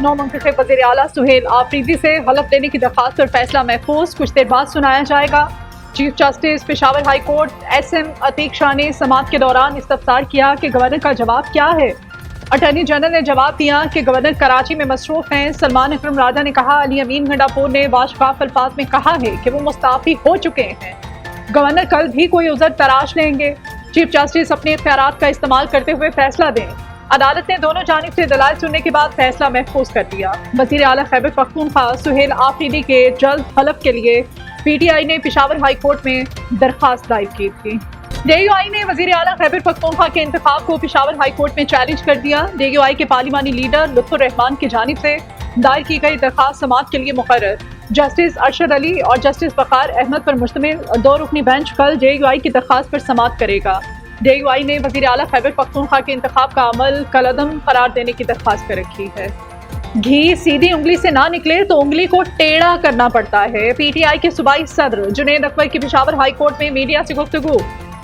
نو منتخب وزیر اعلیٰ سہیل آفریدی سے حلف لینے کی درخواست پر فیصلہ محفوظ کچھ دیر بعد سنایا جائے گا۔ Chief justice Peshawar high court S M Atiq Shah نے سماعت کے دوران استفسار کیا کہ گورنر کا جواب کیا ہے۔ اٹارنی جنرل نے جواب دیا کہ گورنر کراچی میں مصروف ہیں۔ سلمان اکرم راجہ نے کہا علی امین گنڈاپور نے واشفاف الفاظ میں کہا ہے کہ وہ مستعفی ہو چکے ہیں۔ گورنر کل بھی کوئی عذر تراش لیں گے۔ چیف جسٹس اپنے اختیارات کا استعمال کرتے ہوئے فیصلہ دیں۔ عدالت نے دونوں جانب سے دلائل سننے کے بعد فیصلہ محفوظ کر دیا۔ وزیر اعلیٰ خیبر پختونخوا سہیل آفریدی کے جلد حلف کے لیے پی ٹی آئی نے پشاور ہائی کورٹ میں درخواست دائر کی تھی۔ ڈی یو آئی نے وزیر اعلیٰ خیبر پختونخوا کے انتخاب کو پشاور ہائی کورٹ میں چیلنج کر دیا۔ ڈی یو آئی کے پارلیمانی لیڈر لطف الرحمان کی جانب سے دائر کی گئی درخواست سماعت کے لیے مقرر۔ جسٹس ارشد علی اور جسٹس وقار احمد پر مشتمل دو رکنی بینچ کل ڈی یو آئی کی درخواست پر سماعت کرے گا۔ ڈی یو آئی نے وزیر اعلیٰ خیبر پختونخوا کے انتخاب کا عمل کالعدم قرار دینے کی درخواست کر رکھی ہے۔ گھی سیدھی انگلی سے نہ نکلے تو انگلی کو ٹیڑھا کرنا پڑتا ہے۔ پی ٹی آئی کے صوبائی صدر جنید اکبر کی پشاور ہائی کورٹ میں میڈیا سے گفتگو۔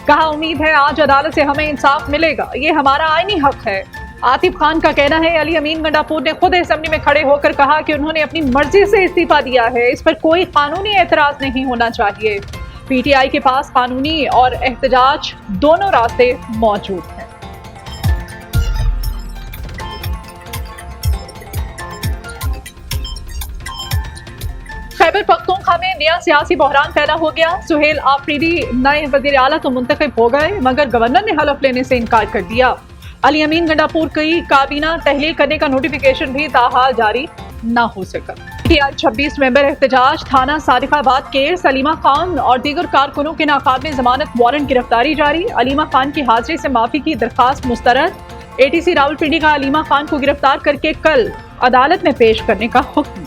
کہا امید ہے آج عدالت سے ہمیں انصاف ملے گا، یہ ہمارا آئینی حق ہے۔ عاطف خان کا کہنا ہے علی امین گنڈاپور نے خود اسمبلی میں کھڑے ہو کر کہا کہ انہوں نے اپنی مرضی سے استعفیٰ دیا ہے، اس پر کوئی قانونی اعتراض نہیں ہونا چاہیے۔ پی ٹی آئی کے پاس قانونی اور احتجاج دونوں راستے موجود ہیں۔ خیبر پختونخوا میں نیا سیاسی بحران پیدا ہو گیا۔ سہیل آفریدی نئے وزیر اعلیٰ تو منتخب ہو گئے مگر گورنر نے حلف لینے سے انکار کر دیا۔ علی امین گنڈاپور کی کابینہ تحلیل کرنے کا نوٹیفیکیشن بھی تاحال جاری نہ ہو سکا۔ پی ٹی آئی 26 ممبر احتجاج تھانہ صادق آباد کے سلیمہ خان اور دیگر کارکنوں کے ناقابل ضمانت وارنٹ گرفتاری جاری۔ علیمہ خان کی حاضری سے معافی کی درخواست مسترد۔ اے ٹی سی راولپنڈی کا علیمہ خان کو گرفتار کر کے کل عدالت میں پیش کرنے کا حکم۔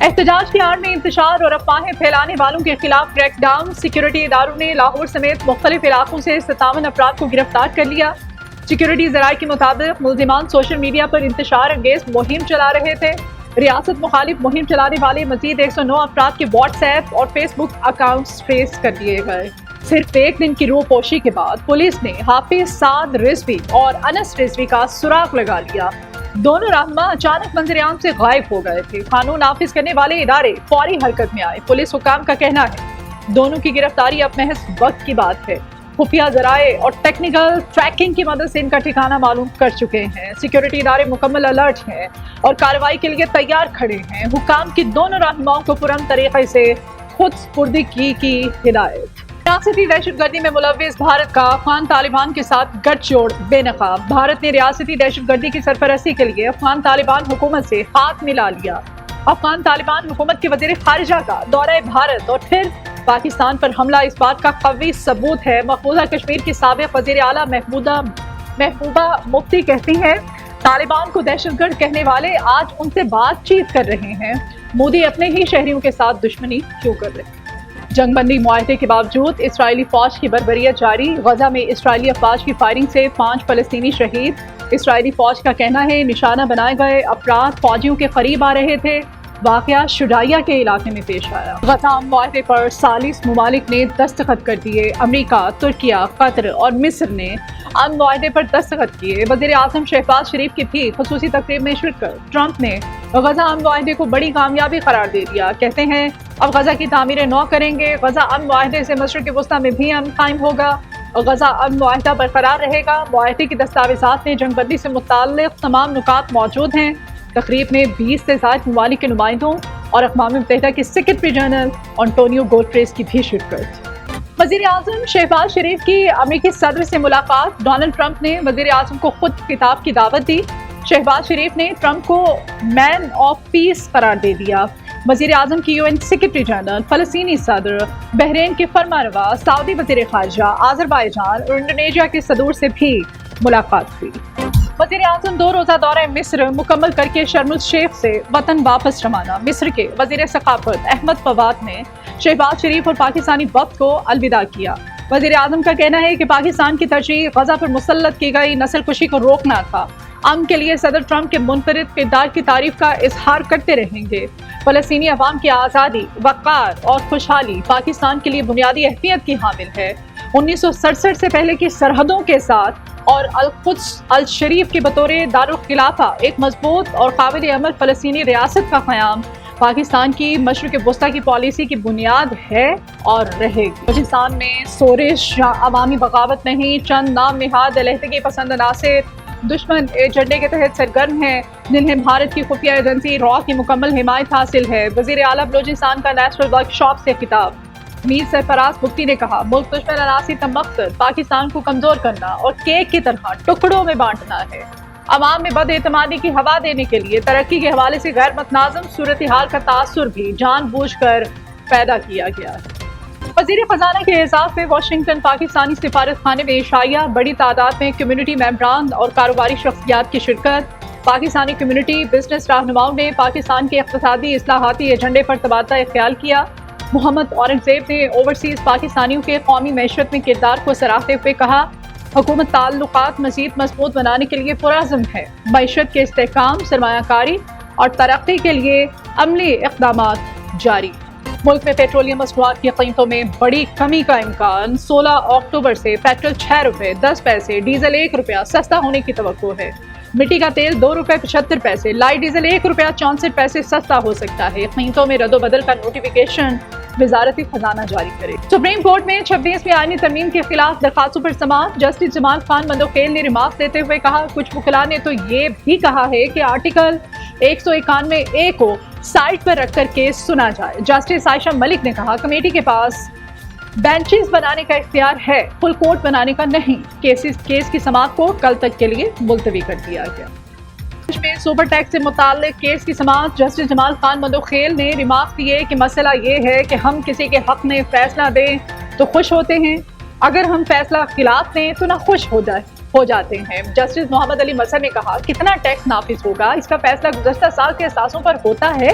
احتجاج کی آڑ میں انتشار اور افواہیں پھیلانے والوں کے خلاف کریک ڈاؤن۔ سیکورٹی اداروں نے لاہور سمیت مختلف علاقوں سے 57 افراد کو گرفتار کر لیا۔ سیکورٹی ذرائع کے مطابق ملزمان سوشل میڈیا پر انتشار انگیز مہم چلا رہے تھے۔ ریاست مخالف مہم چلانے والے مزید 109 افراد کے واٹس ایپ اور فیس بک اکاؤنٹس ٹریس کر دیے گئے۔ صرف ایک دن کی روپوشی کے بعد پولیس نے حافظ سعد رضوی اور انس رضوی کا سراغ لگا لیا۔ دونوں رہنما اچانک منظر عام سے غائب ہو گئے تھے۔ قانون نافذ کرنے والے ادارے فوری حرکت میں آئے۔ پولیس حکام کا کہنا ہے دونوں کی گرفتاری اب محض وقت کی بات ہے۔ خفیہ ذرائع اور ٹیکنیکل ٹریکنگ کی مدد سے ان کا ٹھکانہ معلوم کر چکے ہیں۔ سیکورٹی ادارے مکمل الرٹ ہیں اور کارروائی کے لیے تیار کھڑے ہیں۔ حکام کی دونوں رہنماؤں کو پرامن طریقے سے خود سپردگی کی ہدایت۔ ریاستی دہشت گردی میں ملوث بھارت کا افغان طالبان کے ساتھ گٹھ جوڑ بے نقاب۔ بھارت نے ریاستی دہشت گردی کی سرپرستی کے لیے افغان طالبان حکومت سے ہاتھ ملا لیا۔ افغان طالبان حکومت کے وزیر خارجہ کا دورہ بھارت اور پھر پاکستان پر حملہ اس بات کا قوی ثبوت ہے۔ مقبوضہ کشمیر کی سابق وزیر اعلیٰ محبوبہ مفتی کہتی ہیں طالبان کو دہشت گرد کہنے والے آج ان سے بات چیت کر رہے ہیں، مودی اپنے ہی شہریوں کے ساتھ دشمنی کیوں کر رہے ہیں؟ جنگ بندی معاہدے کے باوجود اسرائیلی فوج کی بربریت جاری۔ غزہ میں اسرائیلی افواج کی فائرنگ سے 5 فلسطینی شہید۔ اسرائیلی فوج کا کہنا ہے نشانہ بنائے گئے افراد فوجیوں کے قریب آ رہے تھے۔ واقعہ شجاعیہ کے علاقے میں پیش آیا۔ غزہ معاہدے پر 40 ممالک نے دستخط کر دیے۔ امریکہ، ترکیہ، قطر اور مصر نے امن معاہدے پر دستخط کیے۔ وزیر اعظم شہباز شریف کی بھی خصوصی تقریب میں شرکت۔ ٹرمپ نے غزہ امن معاہدے کو بڑی کامیابی قرار دے دیا۔ کہتے ہیں اب غزہ کی تعمیر نو کریں گے۔ غزہ امن معاہدے سے مشرق وسطیٰ میں بھی امن قائم ہوگا۔ غزہ امن معاہدہ برقرار رہے گا۔ معاہدے کی دستاویزات میں جنگ بندی سے متعلق تمام نکات موجود ہیں۔ تقریب میں 20 سے زائد ممالک کے نمائندوں اور اقوام متحدہ کے سیکرٹری جنرل انٹونیو گوٹریس کی بھی شرکت۔ وزیر اعظم شہباز شریف کی امریکی صدر سے ملاقات۔ ڈونلڈ ٹرمپ نے وزیر اعظم کو خود خطاب کی دعوت دی۔ شہباز شریف نے ٹرمپ کو مین آف پیس قرار دے دیا۔ وزیر اعظم کی UN سیکرٹری جنرل، فلسطینی صدر، بحرین کے فرمانروا، سعودی وزیر خارجہ، آذربائیجان اور انڈونیشیا کے صدور سے بھی ملاقات ہوئی۔ وزیر اعظم 2 روزہ دورہ مصر مکمل کر کے شرم الشیخ سے وطن واپس روانہ۔ مصر کے وزیر ثقافت احمد فواد نے شہباز شریف اور پاکستانی وفد کو الوداع کیا۔ وزیر اعظم کا کہنا ہے کہ پاکستان کی ترجیح غزہ پر مسلط کی گئی نسل کشی کو روکنا تھا۔ امن کے لیے صدر ٹرمپ کے منفرد کردار کی تعریف کا اظہار کرتے رہیں گے۔ فلسطینی عوام کی آزادی، وقار اور خوشحالی پاکستان کے لیے بنیادی اہمیت کی حامل ہے۔ 1967 سے پہلے کی سرحدوں کے ساتھ اور القدس الشریف کے بطور دارالخلافہ ایک مضبوط اور قابل عمل فلسطینی ریاست کا قیام پاکستان کی مشرق وسطی کی پالیسی کی بنیاد ہے اور رہے گی۔ بلوچستان میں سورش یا عوامی بغاوت نہیں، چند نام نہاد علیحدگی پسند عناصر دشمن ایجنڈے کے تحت سرگرم ہیں، جنہیں بھارت کی خفیہ ایجنسی را کی مکمل حمایت حاصل ہے۔ وزیر اعلیٰ بلوچستان کا نیشنل ورک شاپ سے خطاب۔ میر سرفراز بگٹی نے کہا، ملک دشمن عناصر کا مقصد پاکستان کو کمزور کرنا اور کیک کی طرح ٹکڑوں میں بانٹنا ہے۔ عوام میں بد اعتمادی کی ہوا دینے کے لیے ترقی کے حوالے سے غیر متنازع صورتحال کا تاثر بھی جان بوجھ کر پیدا کیا گیا ہے۔ وزیر خزانہ کے اعزاز میں واشنگٹن پاکستانی سفارت خانے میں عشائیہ، بڑی تعداد میں کمیونٹی ممبران اور کاروباری شخصیات کی شرکت۔ پاکستانی کمیونٹی بزنس رہنماؤں نے پاکستان کے اقتصادی اصلاحاتی ایجنڈے پر تبادلہ خیال کیا۔ محمد اورنگزیب نے اوورسیز پاکستانیوں کے قومی معیشت میں کردار کو سراہتے ہوئے کہا، حکومت تعلقات مزید مضبوط بنانے کے لیے پرعزم ہے، معیشت کے استحکام، سرمایہ کاری اور ترقی کے لیے عملی اقدامات جاری۔ ملک میں پیٹرولیم مصنوعات کی قیمتوں میں بڑی کمی کا امکان، 16 اکتوبر سے پیٹرول 6 روپے 10 پیسے، ڈیزل 1 روپیہ سستا ہونے کی توقع ہے۔ مٹی کا تیل 2 روپے 75 پیسے، لائٹ ڈیزل 1 روپیہ 64 پیسے سستا ہو سکتا ہے۔ قیمتوں میں رد و بدل کا نوٹیفیکیشن وزارت خزانہ جاری کرے۔ سپریم کورٹ میں 26ویں آئینی ترمیم کے خلاف درخواستوں پر سماعت۔ جسٹس جمال خان مندوخیل نے ریمارکس دیتے ہوئے کہا، کچھ وکلاء نے تو یہ بھی کہا ہے کہ آرٹیکل 191A کو سائٹ پر رکھ کر کیس سنا جائے۔ جسٹس عائشہ ملک نے کہا، کمیٹی کے پاس بینچز بنانے کا اختیار ہے، فل کورٹ بنانے کا نہیں۔ کیس کی سماعت کو کل تک کے لیے ملتوی کر دیا گیا۔ میں سپر ٹیکس سے متعلق کیس کی سماعت۔ جسٹس جمال خان مندوخیل نے ریمارک دیے کہ مسئلہ یہ ہے کہ ہم کسی کے حق میں فیصلہ دیں تو خوش ہوتے ہیں، اگر ہم فیصلہ خلاف دیں تو نہ خوش ہو جاتے ہیں۔ جسٹس محمد علی مظہر نے کہا، کتنا ٹیکس نافذ ہوگا اس کا فیصلہ گزشتہ سال کے اثاثوں پر ہوتا ہے،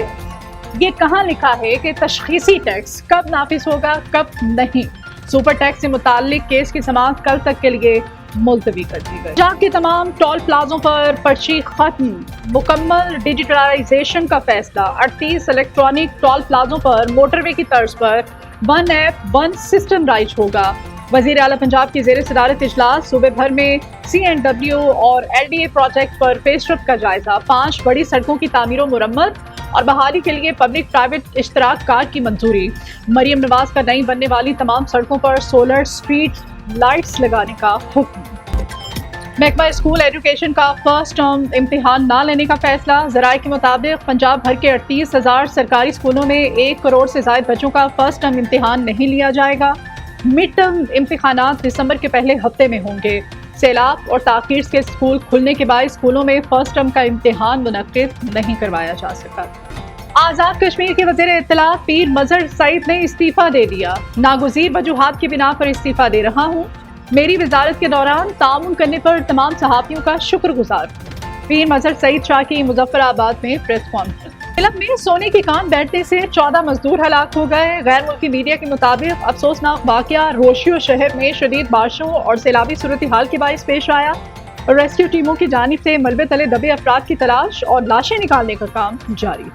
یہ کہاں لکھا ہے کہ تشخیصی ٹیکس کب نافذ ہوگا کب نہیں۔ سپر ٹیکس سے متعلق کیس کی سماعت کل تک کے لیے ملتوی کر دی گئی۔ پنجاب کے تمام ٹول پلازوں پر پرچی ختم، مکمل ڈیجیٹلائزیشن کا فیصلہ۔ 38 الیکٹرانک ٹول پلازوں پر موٹر وے کی طرز پر 1 ایپ 1 سسٹم رائج ہوگا۔ وزیر اعلیٰ پنجاب کی زیر صدارت اجلاس۔ صوبے بھر میں CNW اور LDA پروجیکٹ پر پیش رفت کا جائزہ۔ 5 بڑی سڑکوں کی تعمیر و مرمت اور بحالی کے لیے پبلک پرائیویٹ اشتراک کار کی منظوری۔ مریم نواز کا نئی بننے والی تمام سڑکوں پر سولر اسٹریٹ لائٹس لگانے کا حکم۔ محکمہ اسکول ایجوکیشن کا فرسٹ ٹرم امتحان نہ لینے کا فیصلہ۔ ذرائع کے مطابق پنجاب بھر کے 38,000 سرکاری اسکولوں میں 1 کروڑ سے زائد بچوں کا فرسٹ ٹرم امتحان نہیں لیا جائے گا۔ مڈ ٹرم امتحانات دسمبر کے پہلے ہفتے میں ہوں گے۔ سیلاب اور تاخیر سے اسکول کھلنے کے بعد اسکولوں میں فرسٹ ٹرم کا امتحان منعقد نہیں کروایا جا سکا۔ آزاد کشمیر کے وزیر اطلاعات پیر مظہر سعید نے استعفیٰ دے دیا۔ ناگزیر وجوہات کی بنا پر استعفیٰ دے رہا ہوں، میری وزارت کے دوران تعاون کرنے پر تمام صحافیوں کا شکر گزار ہوں۔ پیر مظہر سعید شاہ کی مظفر آباد میں پریس کانفرنس۔ فلم میں سونے کی کان بیٹھنے سے 14 مزدور ہلاک ہو گئے۔ غیر ملکی میڈیا کے مطابق افسوسناک واقعہ روشیو شہر میں شدید بارشوں اور سیلابی صورتحال کے باعث پیش آیا۔ ریسکیو ٹیموں کی جانب سے ملبے تلے دبے افراد کی تلاش اور لاشیں نکالنے کا کام جاری ہے۔